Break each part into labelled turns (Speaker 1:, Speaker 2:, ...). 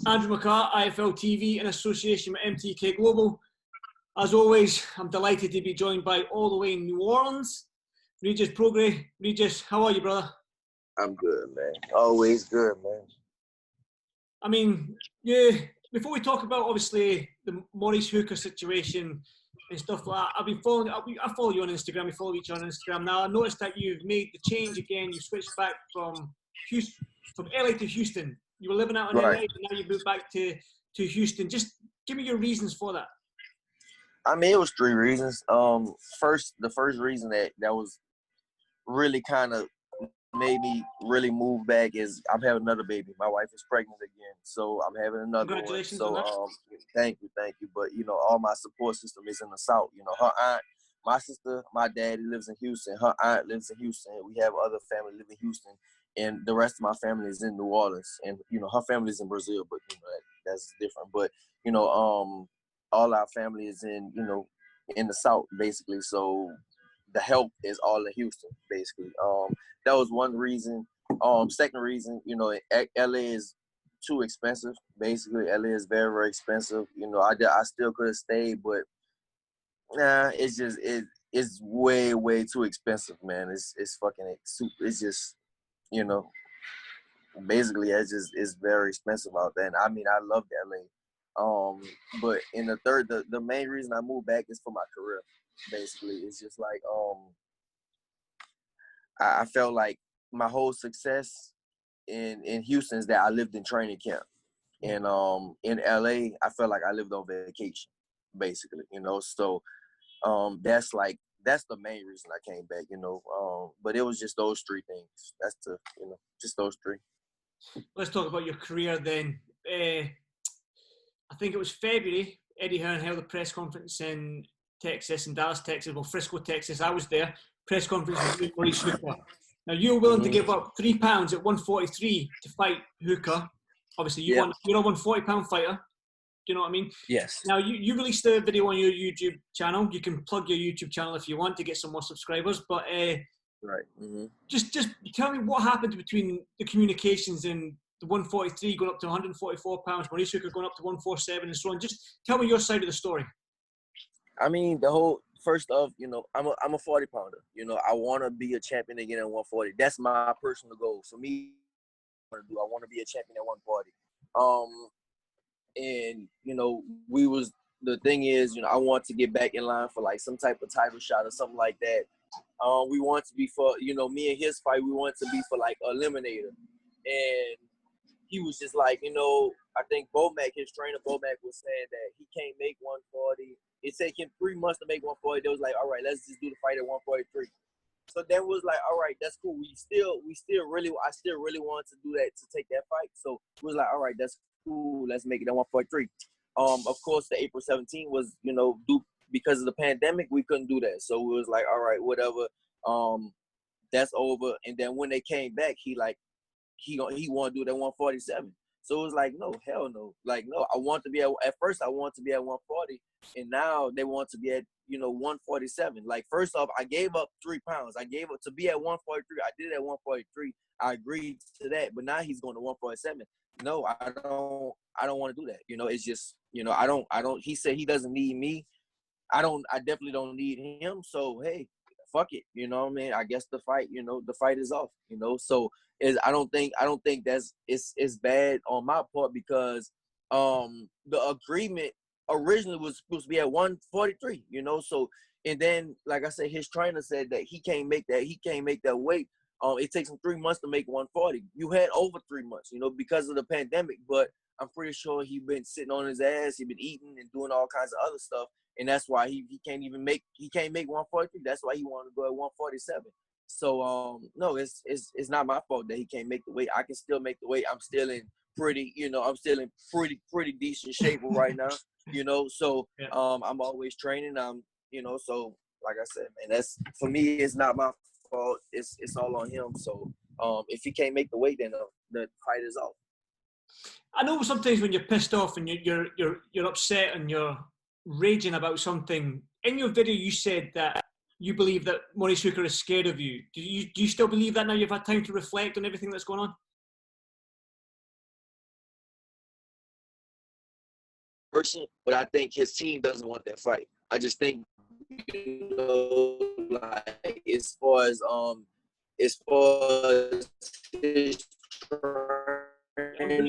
Speaker 1: Andrew McCART, IFL TV, in association with MTK Global. As always, I'm delighted to be joined by, all the way in New Orleans, Regis Prograis. Regis, how are you, brother?
Speaker 2: I'm good, man. Always good, man.
Speaker 1: I mean, yeah, before we talk about, obviously, the Maurice Hooker situation and stuff like that, I've been following, I follow you on Instagram, we follow each other on Instagram. Now, I noticed that you've made the change again. You switched back from Houston, from LA to Houston. You were living out in LA,
Speaker 2: Right.
Speaker 1: and now you moved back to Houston. Just give me your reasons for that.
Speaker 2: I mean, it was three reasons. The first reason that was really kind of made me really move back is I'm having another baby. My wife is pregnant again, so I'm having another one.
Speaker 1: Congratulations
Speaker 2: So,
Speaker 1: on that.
Speaker 2: thank you. But all my support system is in the South. Her aunt, my sister, my daddy lives in Houston. Her aunt lives in Houston. We have other family live in Houston, and the rest of my family is in New Orleans. And her family is in Brazil, but that's different. But all our family is in the South basically. So the help is all in Houston basically. That was one reason. Second reason, LA is too expensive. Basically, LA is very, very expensive. I still could have stayed, but it's way, way too expensive, man. It's fucking super. It's just, basically it's very expensive out there. And I mean, I love LA. But in the main reason I moved back is for my career. Basically, it's just like I felt like my whole success in Houston is that I lived in training camp, and in LA I felt like I lived on vacation, basically. So that's the main reason I came back. But it was just those three things. That's just those three.
Speaker 1: Let's talk about your career then. I think it was February. Eddie Hearn held a press conference in Texas, in Dallas, Texas. Well, Frisco, Texas. I was there. Press conference with Maurice Hooker. Now, you were willing to give up £3 at 143 to fight Hooker. Obviously, you're a £140 fighter. Do you know what I mean?
Speaker 2: Yes.
Speaker 1: Now, you released a video on your YouTube channel. You can plug your YouTube channel if you want to get some more subscribers. But
Speaker 2: right. Mm-hmm.
Speaker 1: Just tell me what happened between the communications and the 143 going up to 144 pounds, Maurice Hooker going up to 147 and so on. Just tell me your side of the story.
Speaker 2: I mean, first off, I'm a 40 pounder. I want to be a champion again at 140. That's my personal goal. For me, I want to be a champion at 140. And the thing is, I want to get back in line for like some type of title shot or something like that. We want to be for, me and his fight, we want to be for like eliminator. And he was just like, I think Bomac, his trainer Bomac, was saying that he can't make 140. It took him 3 months to make 140. They was like, all right, let's just do the fight at 143. So then was like, all right, that's cool. I still really wanted to do that, to take that fight. So it was like, all right, that's cool. Let's make it at 143. Of course, the April 17 was, because of the pandemic, we couldn't do that. So it was like, all right, whatever. That's over. And then when they came back, he wanted to do that 147. So it was like, no, hell no. Like, no, at first I want to be at 140, and now they want to be at, 147. Like, first off, I gave up 3 pounds. I gave up to be at 143. I did it at 143. I agreed to that, but now he's going to 147. No, I don't want to do that. It's just, I don't, he said he doesn't need me. I definitely don't need him. So, hey, fuck it. You know what I mean? I guess the fight is off, so I don't think it's bad on my part, because the agreement originally was supposed to be at 143, so, and then, like I said, his trainer said that he can't make that weight. It takes him 3 months to make 140. You had over 3 months, because of the pandemic, but I'm pretty sure he been sitting on his ass, he been eating and doing all kinds of other stuff, and that's why he can't make 143. That's why he wanted to go at 147. So no, it's not my fault that he can't make the weight. I can still make the weight. I'm still in pretty decent shape right now. So I'm always training. So like I said, man, that's, for me, it's not my fault. It's all on him. So if he can't make the weight, then the fight is off.
Speaker 1: I know sometimes when you're pissed off and you're upset and you're raging about something, in your video you said that you believe that Maurice Hooker is scared of you. Do you still believe that now you've had time to reflect on everything that's going on?
Speaker 2: person, but I think his team doesn't want that fight. I just think, like as far as his training
Speaker 1: I'm
Speaker 2: and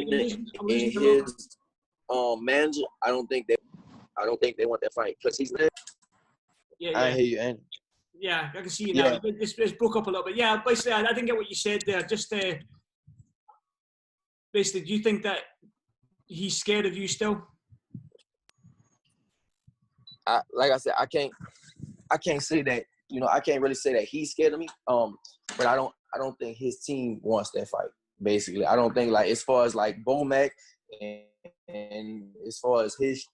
Speaker 1: losing you a lot.
Speaker 2: his manager, I don't think they want that fight because he's there. I
Speaker 1: Yeah.
Speaker 2: hear you, Andrew.
Speaker 1: Yeah, I can see you now.
Speaker 2: Yeah.
Speaker 1: It's broke up a little bit. Yeah, basically, I didn't get what you said there. Just basically, do you think that he's scared of you still?
Speaker 2: Like I said, I can't say that. I can't really say that he's scared of me. But I don't think his team wants that fight. Basically, I don't think, like, as far as like Bomac and as far as his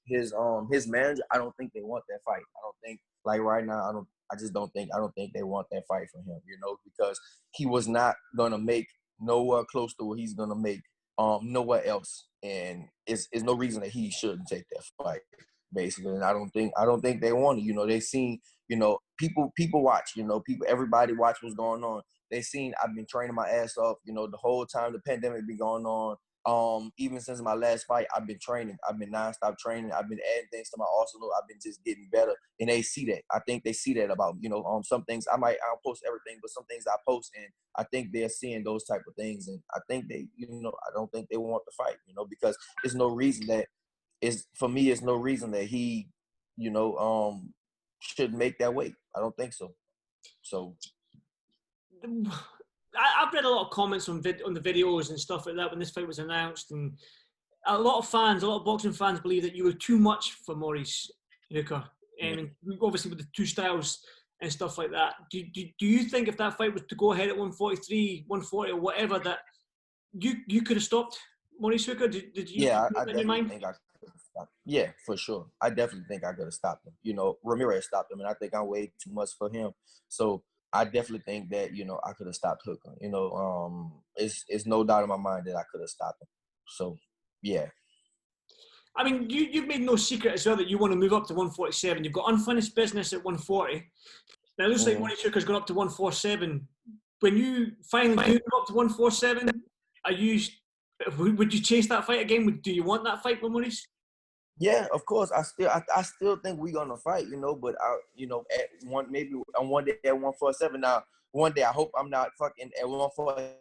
Speaker 2: manager, I don't think they want that fight. I don't think, like, right now, I don't think they want that fight for him, because he was not gonna make nowhere close to what he's gonna make nowhere else. And it's no reason that he shouldn't take that fight, basically. And I don't think they want it. They seen, people watch, everybody watch what's going on. They seen I've been training my ass off, the whole time the pandemic been going on. Even since my last fight, I've been training. I've been nonstop training. I've been adding things to my arsenal. I've been just getting better, and they see that. I think they see that about some things. I don't post everything, but some things I post, and I think they're seeing those type of things. And I think they, I don't think they want to fight, because there's no reason that for me. It's no reason that he, should make that weight. I don't think so. So.
Speaker 1: I've read a lot of comments on the videos and stuff like that when this fight was announced, and a lot of boxing fans believe that you were too much for Maurice Hooker, and obviously with the two styles and stuff like that. Do you think if that fight was to go ahead at 143, 140, or whatever, that you could have stopped Maurice Hooker? Did you?
Speaker 2: Yeah, I definitely think I could have stopped him. Yeah, for sure. I definitely think I could have stopped him. Ramirez stopped him, and I think I weighed too much for him. So I definitely think that, I could have stopped Hooker. It's no doubt in my mind that I could have stopped him. So, yeah.
Speaker 1: I mean, you've made no secret as well that you want to move up to 147. You've got unfinished business at 140. Now, it looks like Maurice Hooker's gone up to 147. When you finally do go up to 147, would you chase that fight again? Do you want that fight with Maurice?
Speaker 2: Yeah, of course. I still think we're gonna fight, but at one day at 147. Now, one day I hope I'm not fucking at 147.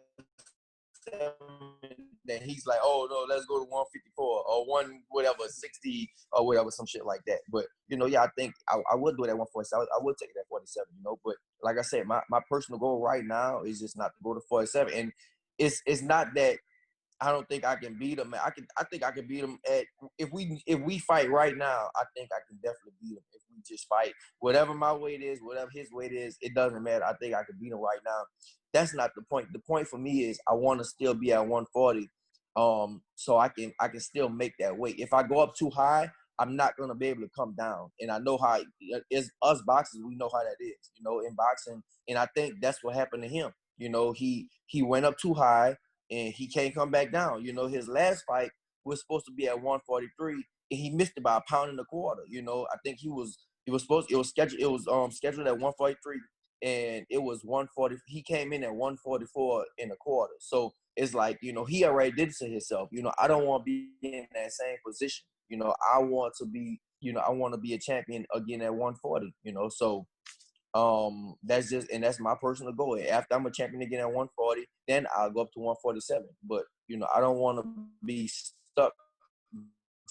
Speaker 2: Then he's like, oh no, let's go to 154 or 60 or whatever, some shit like that. But I think I would do it at 147. I would take it at 47. But like I said, my personal goal right now is just not to go to 47. And it's not that I don't think I can beat him. I think I can beat him if we fight right now. I think I can definitely beat him if we just fight. Whatever my weight is, whatever his weight is, it doesn't matter. I think I can beat him right now. That's not the point. The point for me is I want to still be at 140, so I can still make that weight. If I go up too high, I'm not gonna be able to come down. And I know how it's us boxers. We know how that is, in boxing. And I think that's what happened to him. He went up too high. And he can't come back down. His last fight was supposed to be at 143, and he missed it by a pound and a quarter. I think it was scheduled at 143, and it was 140. He came in at 144 and a quarter. So it's like, he already did it to himself. I don't want to be in that same position. I want to be, I want to be a champion again at 140. So. That's my personal goal. After I'm a champion again at 140, then I'll go up to 147. But I don't want to be stuck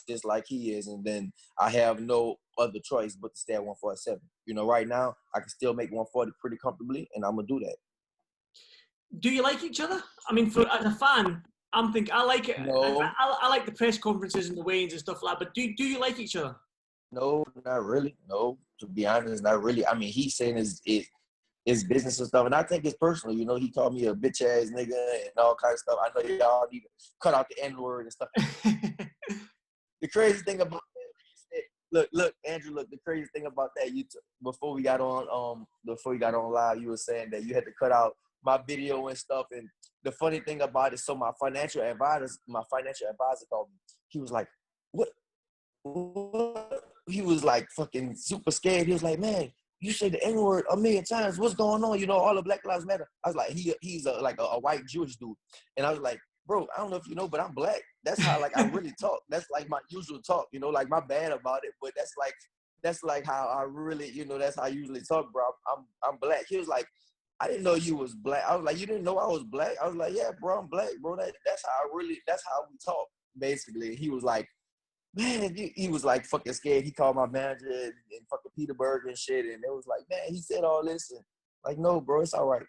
Speaker 2: just like he is, and then I have no other choice but to stay at 147. Right now I can still make 140 pretty comfortably, and I'm gonna do that.
Speaker 1: Do you like each other? I mean, as a fan, I'm thinking I like it.
Speaker 2: No.
Speaker 1: I like the press conferences and the weigh-ins and stuff like that. But do you like each other?
Speaker 2: No, not really. No, to be honest, not really. I mean, he's saying his business and stuff, and I think it's personal. He called me a bitch ass nigga and all kinds of stuff. I know y'all need to cut out the N word and stuff. The crazy thing about that, look, Andrew, the crazy thing about that, before we got on live, you were saying that you had to cut out my video and stuff. And the funny thing about it, so my financial advisor called me. He was like, what? He was like fucking super scared. He was like, man, you say the N-word a million times. What's going on? All the Black Lives Matter. I was like, he's like a white Jewish dude. And I was like, bro, I don't know if you know, but I'm black. That's how like I really talk. That's like my usual talk, you know, like my bad about it, but that's like how I really, you know, that's how I usually talk, bro. I'm black. He was like, I didn't know you was black. I was like, you didn't know I was black? I was like, yeah, bro, I'm black, bro. That's how we talk, basically. He was like, man, he was like fucking scared. He called my manager and fucking Peterburg and shit, and it was like, man, he said all this, and like, no, bro, it's all right.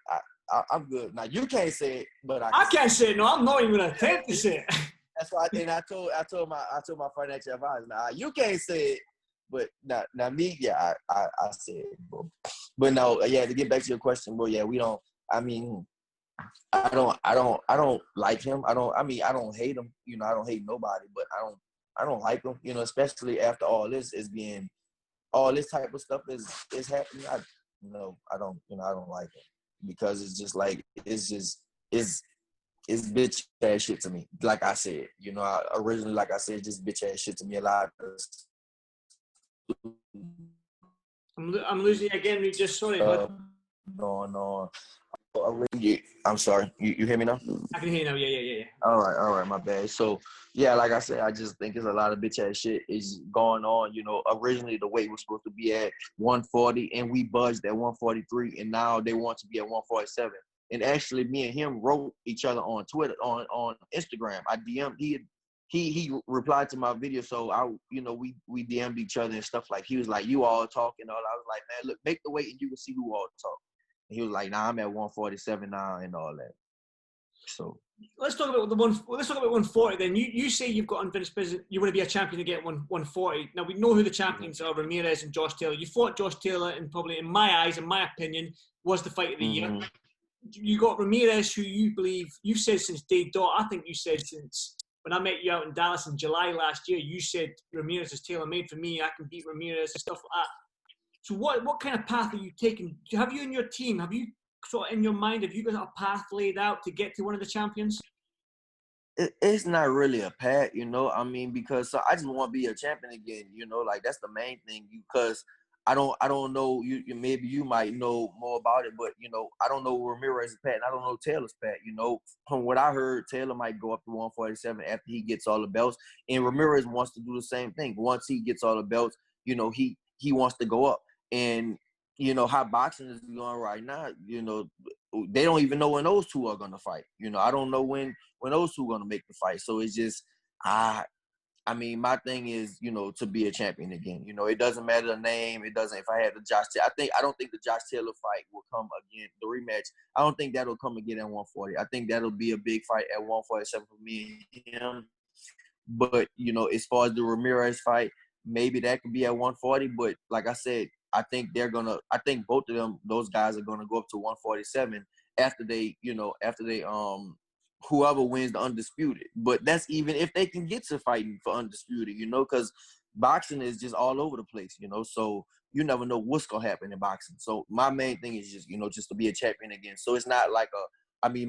Speaker 2: I'm good. Now you can't say it, but I
Speaker 1: I
Speaker 2: can say
Speaker 1: can't
Speaker 2: it.
Speaker 1: say it. No, I'm not even gonna attempt to say it.
Speaker 2: That's why. And I told my financial advisor, nah, you can't say it, but now me, yeah, I said it, bro. But no, yeah, to get back to your question, bro, yeah, we don't. I mean, I don't like him. I don't hate him. You know, I don't hate nobody, but I don't like him. You know, especially after all this is being, all this type of stuff is happening. I don't like it because it's just like it's bitch ass shit to me. Like I said, you know, originally, like I said, just bitch ass shit to me a lot.
Speaker 1: I'm losing you again. We just sorry, bud.
Speaker 2: No. I'm sorry. You hear me now?
Speaker 1: I can hear you now. Yeah.
Speaker 2: All right, my bad. So yeah, like I said, I just think it's a lot of bitch ass shit is going on. You know, originally the weight was supposed to be at 140, and we budged at 143, and now they want to be at 147. And actually, me and him wrote each other on Twitter, on Instagram. I DM'd he replied to my video, so we DM'd each other and stuff. Like he was like, you all talking, all. I was like, man, look, make the weight and you can see who all talk. And he was like, nah, I'm at 147 now and all that. So
Speaker 1: let's talk about 140 then. You say you've got unfinished business. You want to be a champion to get 140. Now we know who the champions are: Ramirez and Josh Taylor. You fought Josh Taylor, and probably, in my eyes, in my opinion, was the fight of the year. You got Ramirez, who you believe you've said since day dot. I think you said since when I met you out in Dallas in July last year. You said Ramirez is tailor made for me. I can beat Ramirez and stuff like that. So what kind of path are you taking? Have you and your team, have you sort of in your mind, have you got a path laid out to get to one of the champions?
Speaker 2: It's not really a path, you know. I mean, because I just want to be a champion again, you know. Like that's the main thing. Because I don't know. You maybe you might know more about it, but you know, I don't know Ramirez's path, and I don't know Taylor's path. You know, from what I heard, Taylor might go up to 147 after he gets all the belts, and Ramirez wants to do the same thing. Once he gets all the belts, you know, he wants to go up. And you know how boxing is going right now. You know, they don't even know when those two are gonna fight. You know, I don't know when those two are gonna make the fight. So it's just I mean, my thing is, you know, to be a champion again. You know, it doesn't matter the name. It doesn't. If I had the Josh, I don't think the Josh Taylor fight will come again. The rematch, I don't think that'll come again at 140. I think that'll be a big fight at 147 for me and him. But you know, as far as the Ramirez fight, maybe that could be at 140. But like I said, I think both of them, those guys are gonna go up to 147 after they whoever wins the undisputed. But that's even if they can get to fighting for undisputed, you know, because boxing is just all over the place, you know. So you never know what's gonna happen in boxing. So my main thing is just, you know, just to be a champion again. So it's not like maybe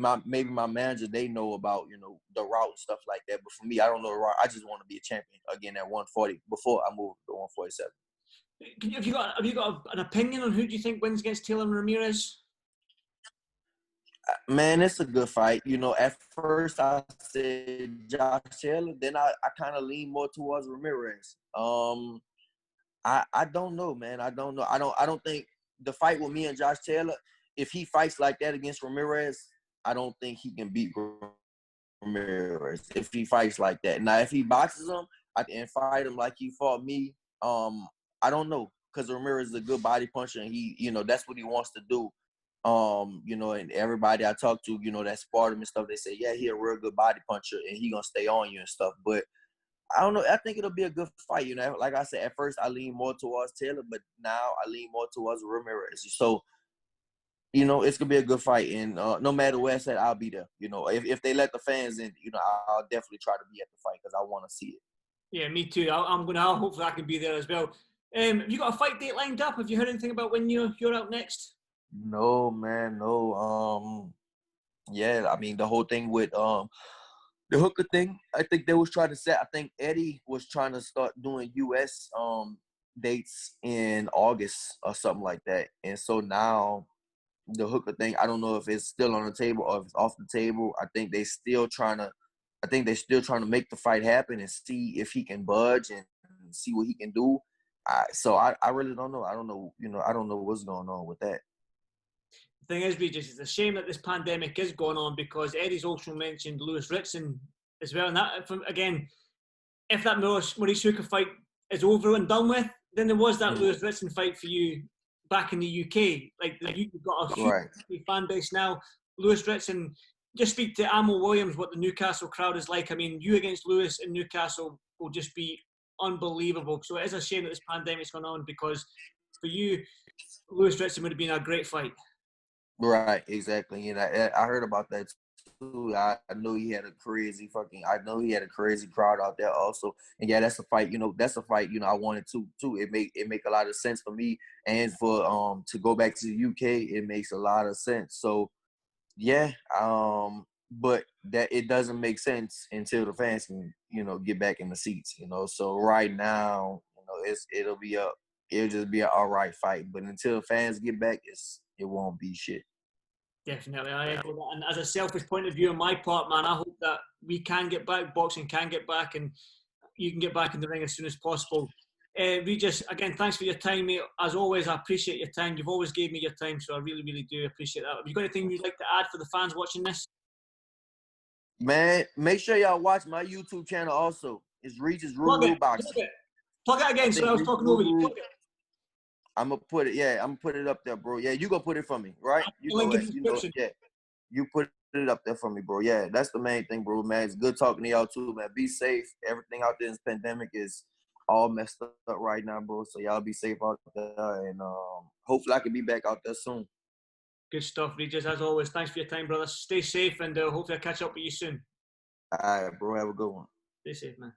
Speaker 2: my manager, they know about, you know, the route and stuff like that. But for me, I don't know the route. I just want to be a champion again at 140 before I move to 147.
Speaker 1: Have you got an opinion on who do you think wins against Taylor and Ramirez?
Speaker 2: Man, it's a good fight. You know, at first I said Josh Taylor, then I kind of lean more towards Ramirez. I don't know, man. I don't know. I don't think the fight with me and Josh Taylor, if he fights like that against Ramirez, I don't think he can beat Ramirez if he fights like that. Now, if he boxes him and fight him like he fought me, I don't know, because Ramirez is a good body puncher, and he, you know, that's what he wants to do. You know, and everybody I talk to, you know, that sparred him and stuff, they say, yeah, he a real good body puncher and he gonna stay on you and stuff. But I don't know. I think it'll be a good fight. You know, like I said, at first I lean more towards Taylor, but now I lean more towards Ramirez. So, you know, it's gonna be a good fight, and no matter where it's at, I'll be there. You know, if they let the fans in, you know, I'll definitely try to be at the fight because I want to see it.
Speaker 1: Yeah, me too. Hopefully I can be there as well. Have you got a fight date lined up? Have you heard anything about when you're out next?
Speaker 2: No, man, no. Yeah, I mean the whole thing with the hooker thing, I think they was trying to set. I think Eddie was trying to start doing U.S. Dates in August or something like that. And so now, the hooker thing, I don't know if it's still on the table or if it's off the table. I think they're still trying to make the fight happen and see if he can budge and see what he can do. I really don't know. I don't know, I don't know what's going on with that.
Speaker 1: The thing is, Regis, it's a shame that this pandemic is going on because Eddie's also mentioned Maurice Ritson as well. And that, again, if that Maurice Hooker fight is over and done with, then there was that Maurice Ritson fight for you back in the UK. Like, you've got a huge fan base now. Maurice Ritson, just speak to Amo Williams, what the Newcastle crowd is like. I mean, you against Lewis in Newcastle will just be unbelievable. So it is a shame that this pandemic's gone on because for you, Maurice Ritson would have been a great fight.
Speaker 2: Right, exactly. And I heard about that too. I know he had a crazy crowd out there also. And yeah, that's a fight, I wanted to too. It make a lot of sense for me. And for to go back to the UK, it makes a lot of sense. So yeah, but that it doesn't make sense until the fans can, get back in the seats, So right now, it'll just be an all right fight. But until the fans get back, it won't be shit.
Speaker 1: Definitely, I echo that. And as a selfish point of view on my part, man, I hope that we can get back, boxing can get back, and you can get back in the ring as soon as possible. Regis, again, thanks for your time, mate. As always, I appreciate your time. You've always gave me your time, so I really, really do appreciate that. Have you got anything you'd like to add for the fans watching this?
Speaker 2: Man, make sure y'all watch my YouTube channel also. It's Regis Rule Boxing.
Speaker 1: Plug it again, so I was talking over you. Plug it.
Speaker 2: I'm gonna put it up there, bro. Yeah, you gonna put it for me, right? You put it up there for me, bro. Yeah, that's the main thing, bro, man. It's good talking to y'all too, man. Be safe. Everything out there in this pandemic is all messed up right now, bro. So y'all be safe out there, and hopefully I can be back out there soon.
Speaker 1: Good stuff, Regis. As always, thanks for your time, brother. Stay safe, and hopefully I'll catch up with you soon.
Speaker 2: All right, bro. Have a good one.
Speaker 1: Stay safe, man.